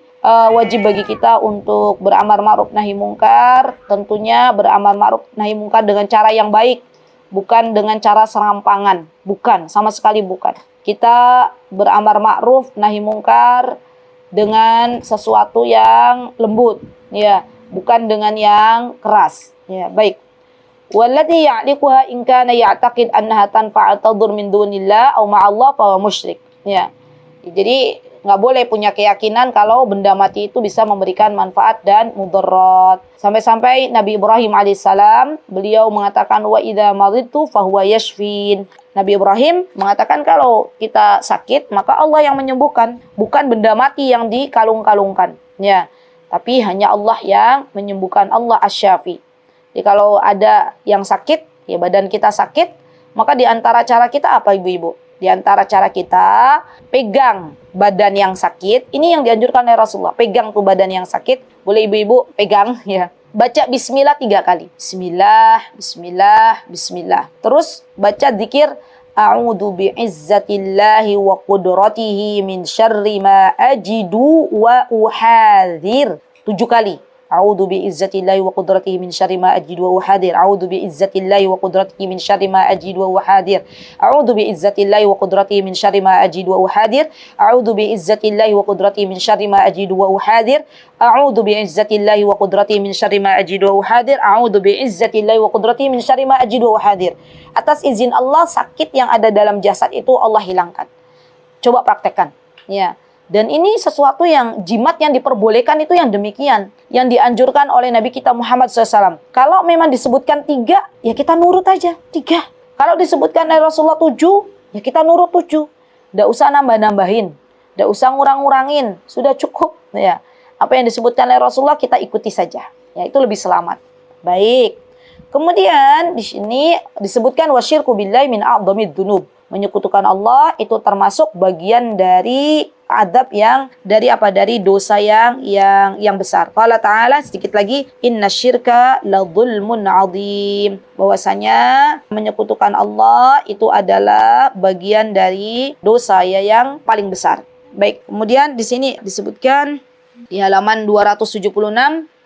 wajib bagi kita untuk beramar ma'ruf nahi mungkar, tentunya beramar ma'ruf nahi mungkar dengan cara yang baik, bukan dengan cara serampangan, bukan, sama sekali bukan. Kita beramar ma'ruf nahi mungkar dengan sesuatu yang lembut, ya, bukan dengan yang keras. Ya, baik. Walladhi ya'liquha in kana ya'taqid annaha tanfa'u tadur min dunillah aw ma'allah fa huwa musyrik. Ya. Jadi nggak boleh punya keyakinan kalau benda mati itu bisa memberikan manfaat dan mudarat. Sampai-sampai Nabi Ibrahim alaihissalam, beliau mengatakan wa idza maridtu fa huwa yashfin. Nabi Ibrahim mengatakan kalau kita sakit maka Allah yang menyembuhkan, bukan benda mati yang dikalung-kalungkan. Ya. Tapi hanya Allah yang menyembuhkan, Allah Asy-Syafi. Jadi kalau ada yang sakit, ya badan kita sakit, maka di antara cara kita apa ibu-ibu? Di antara cara kita pegang badan yang sakit, ini yang dianjurkan oleh Rasulullah. Pegang tuh badan yang sakit, boleh ibu-ibu pegang ya. Baca bismillah 3 kali. Bismillah, bismillah, bismillah. Terus baca zikir a'udzu bi'izzatillahi wa qudratihi min syarri ma ajidu wa uhadzir. 7 kali. A'udzu bi'izzatillahi wa qudratihi min syarri ma ajidu wa uhadzir. A'udzu bi'izzatillahi wa qudratihi min syarri ma ajidu wa uhadzir. A'udzu bi'izzatillahi wa qudratihi min syarri ma ajidu wa uhadzir. A'udzu bi'izzatillahi wa qudratihi min syarri ma ajidu wa uhadzir. A'udzu bi'izzatillahi wa qudratihi min syarri ma ajidu wa uhadzir. A'udzu bi'izzatillahi wa qudratihi min syarri ma ajidu wa uhadzir. Atas izin Allah, sakit yang ada dalam jasad itu Allah hilangkan. Coba praktekkan. Ya. Dan ini sesuatu yang jimat yang diperbolehkan itu yang demikian. Yang dianjurkan oleh Nabi kita Muhammad SAW. Kalau memang disebutkan 3, ya kita nurut aja. 3. Kalau disebutkan oleh Rasulullah 7, ya kita nurut 7. Nggak usah nambah-nambahin. Nggak usah ngurang-ngurangin. Sudah cukup. Ya. Apa yang disebutkan oleh Rasulullah kita ikuti saja. Ya, itu lebih selamat. Baik. Kemudian di sini disebutkan wasyirku billahi min a'dhamid dzunub. Menyekutukan Allah itu termasuk bagian dari adab yang dari apa? Dari dosa yang besar. Qala ta'ala, sedikit lagi, innasyirka ladzulmun 'adzim. Bahwasanya menyekutukan Allah itu adalah bagian dari dosa yang paling besar. Baik, kemudian di sini disebutkan di halaman 276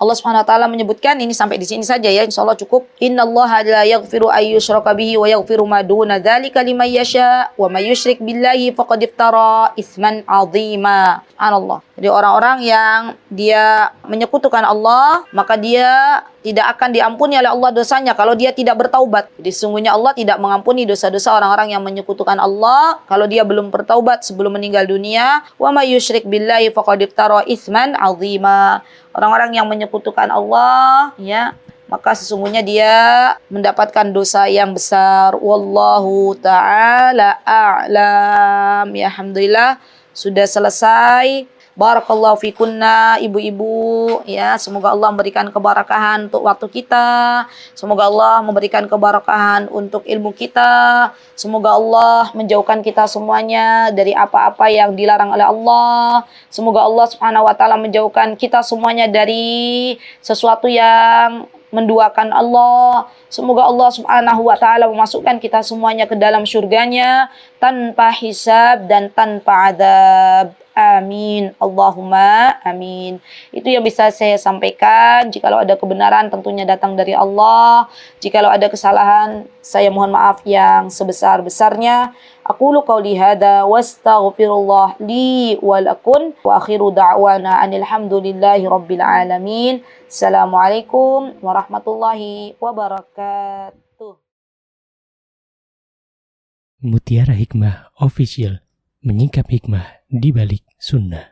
Allah Subhanahu wa taala menyebutkan, ini sampai di sini saja ya, insyaallah cukup. Innallaha la yaghfiru ay yushraka bihi wa yaghfiru ma duna dzalika liman yasha wa may yusyrik billahi faqad iftara itsman 'azima. Subhanallah. Jadi orang-orang yang dia menyekutukan Allah, maka dia tidak akan diampuni oleh Allah dosanya kalau dia tidak bertaubat. Jadi sesungguhnya Allah tidak mengampuni dosa-dosa orang-orang yang menyekutukan Allah kalau dia belum bertaubat sebelum meninggal dunia. Wa may yusyrik billahi faqad iftara itsman 'azima. Orang-orang yang menyekutukan Allah, ya, maka sesungguhnya dia mendapatkan dosa yang besar. Wallahu ta'ala a'lam. Ya, alhamdulillah sudah selesai. Barakallahu fikunna ibu-ibu, ya, semoga Allah memberikan keberkahan untuk waktu kita, semoga Allah memberikan keberkahan untuk ilmu kita, semoga Allah menjauhkan kita semuanya dari apa-apa yang dilarang oleh Allah, semoga Allah Subhanahu wa taala menjauhkan kita semuanya dari sesuatu yang menduakan Allah. Semoga Allah Subhanahu wa taala memasukkan kita semuanya ke dalam surganya tanpa hisab dan tanpa adab. Amin. Allahumma amin. Itu yang bisa saya sampaikan. Jikalau ada kebenaran tentunya datang dari Allah. Jikalau ada kesalahan, saya mohon maaf yang sebesar-besarnya. Aqulu qawli hadza wastaghfirullah li wa lakum wa akhiru da'wana anil hamdulillahi rabbil alamin. Assalamualaikum warahmatullahi wabarakatuh.
Mutiara Hikmah Official, menyingkap hikmah di balik sunnah.